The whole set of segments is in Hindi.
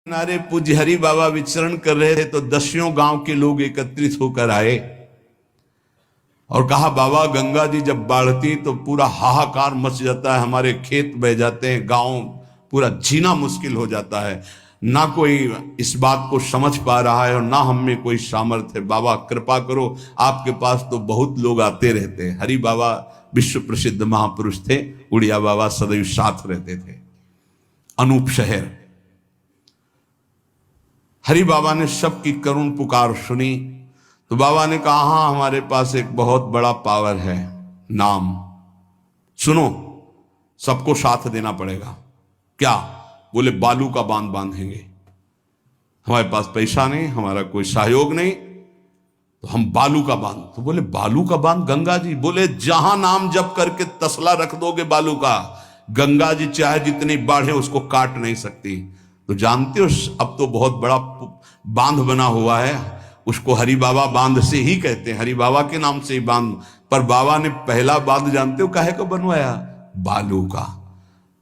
किनारे पूज्य हरि बाबा विचरण कर रहे थे तो दसियों गांव के लोग एकत्रित होकर आए और कहा, बाबा गंगा जी जब बढ़ती तो पूरा हाहाकार मच जाता है, हमारे खेत बह जाते हैं, गांव पूरा जीना मुश्किल हो जाता है। ना कोई इस बात को समझ पा रहा है और ना हम में कोई सामर्थ्य है। बाबा कृपा करो, आपके पास तो बहुत लोग आते रहते हैं। हरि बाबा विश्व प्रसिद्ध महापुरुष थे, उड़िया बाबा सदैव साथ रहते थे। अनूप शहर। हरि बाबा ने सबकी करुण पुकार सुनी तो बाबा ने कहा, हाँ हमारे पास एक बहुत बड़ा पावर है, नाम। सुनो, सबको साथ देना पड़ेगा। क्या? बोले बालू का बांध बांधेंगे। हमारे पास पैसा नहीं, हमारा कोई सहयोग नहीं, तो हम बालू का बांध। तो बोले बालू का बांध गंगा जी? बोले जहां नाम जप करके तसला रख दोगे बालू का, गंगा जी चाहे जितनी बाढ़े उसको काट नहीं सकती। तो जानते हो अब तो बहुत बड़ा बांध बना हुआ है, उसको हरि बाबा बांध से ही कहते हैं, हरि बाबा के नाम से ही बांध। पर बाबा ने पहला बांध जानते हो काहे को बनवाया? बालू का।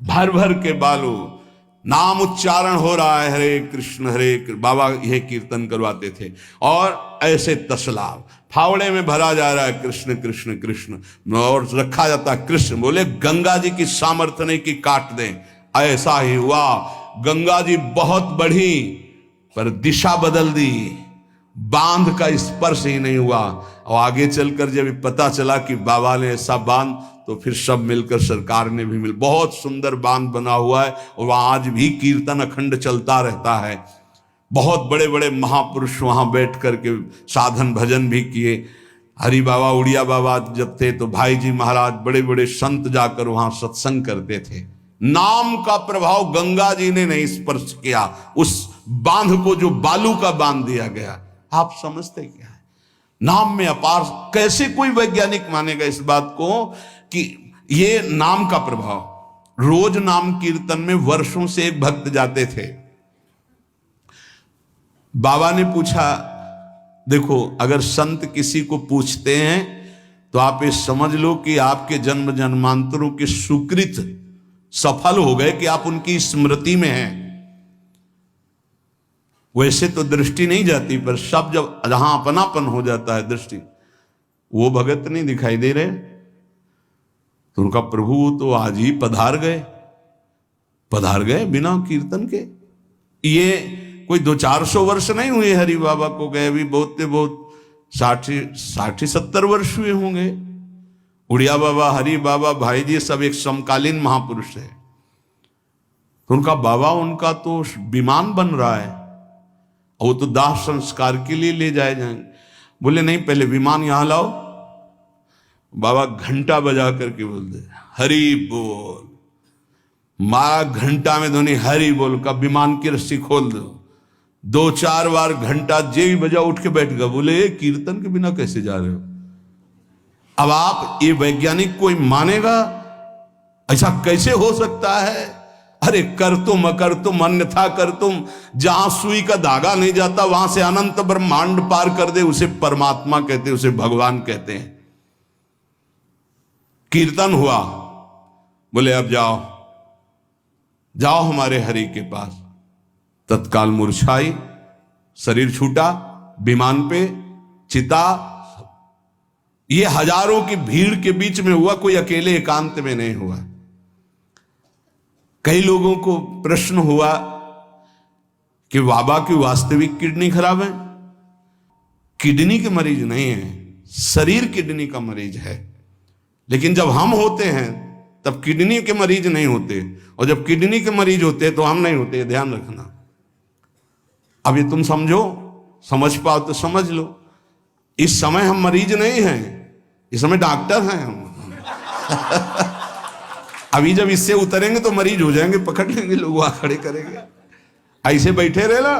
भर भर के बालू, नाम उच्चारण हो रहा है, हरे कृष्ण हरे कृष्ण। बाबा यह कीर्तन करवाते थे और ऐसे तसला फावड़े में भरा जा रहा है, कृष्ण कृष्ण कृष्ण, और रखा जाता है कृष्ण। बोले गंगा जी की सामर्थ्य नहीं कि काट दें। ऐसा ही हुआ, गंगा जी बहुत बढ़ी पर दिशा बदल दी, बांध का स्पर्श ही नहीं हुआ। और आगे चलकर जब पता चला कि बाबा ने ऐसा बांध, तो फिर सब मिलकर सरकार ने भी बहुत सुंदर बांध बना हुआ है और वहां आज भी कीर्तन अखंड चलता रहता है। बहुत बड़े बड़े महापुरुष वहां बैठ करके साधन भजन भी किए। हरि बाबा उड़िया बाबा जब थे तो भाई जी महाराज, बड़े बड़े संत जाकर वहां सत्संग करते थे। नाम का प्रभाव गंगा जी ने नहीं स्पर्श किया, उस बांध को जो बालू का बांध दिया गया। आप समझते क्या है? नाम में अपार। कैसे कोई वैज्ञानिक मानेगा इस बात को कि ये नाम का प्रभाव? रोज नाम कीर्तन में वर्षों से एक भक्त जाते थे। बाबा ने पूछा, देखो अगर संत किसी को पूछते हैं तो आप ये समझ लो कि आपके जन्म जन्मांतरों के सुकृत सफल हो गए कि आप उनकी स्मृति में हैं। वैसे तो दृष्टि नहीं जाती, पर सब जब जहां अपनापन हो जाता है दृष्टि, वो भगत नहीं दिखाई दे रहे तो उनका प्रभु तो आज ही पधार गए बिना कीर्तन के। ये कोई 200-400 वर्ष नहीं हुए हरि बाबा को गए, अभी बहुत 60-70 वर्ष हुए होंगे। उड़िया बाबा, हरि बाबा, भाई जी सब एक समकालीन महापुरुष है। तो उनका बाबा, उनका तो विमान बन रहा है, वो तो दाह संस्कार के लिए ले जाए जाएंगे। बोले नहीं, पहले विमान यहां लाओ। बाबा घंटा बजा करके बोलते, हरि बोल। मारा घंटा में ध्वनि हरि बोल का, विमान की रस्सी खोल दो। 2-4 बार घंटा जे भी बजा, उठ के बैठ गया। बोले कीर्तन के बिना कैसे जा रहे हो? अब आप ये वैज्ञानिक कोई मानेगा? ऐसा कैसे हो सकता है? अरे कर तुम अकर तुम अन्यथा कर तुम, जहां सुई का धागा नहीं जाता वहां से अनंत ब्रह्मांड पार कर दे, उसे परमात्मा कहते हैं, उसे भगवान कहते हैं। कीर्तन हुआ, बोले अब जाओ हमारे हरि के पास। तत्काल मूर्छाई, शरीर छूटा, विमान पे चिता। ये हजारों की भीड़ के बीच में हुआ, कोई अकेले एकांत में नहीं हुआ। कई लोगों को प्रश्न हुआ कि बाबा की वास्तविक किडनी खराब है। किडनी के मरीज नहीं है, शरीर किडनी का मरीज है। लेकिन जब हम होते हैं तब किडनी के मरीज नहीं होते, और जब किडनी के मरीज होते तो हम नहीं होते। ध्यान रखना। अब ये तुम समझो, समझ पाओ तो समझ लो। इस समय हम मरीज नहीं हैं, इस समय डॉक्टर हैं हम। अभी जब इससे उतरेंगे तो मरीज हो जाएंगे, पकड़ लेंगे लोग, वहां खड़े करेंगे। ऐसे बैठे रहना,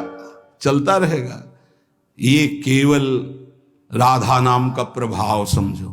चलता रहेगा। ये केवल राधा नाम का प्रभाव समझो।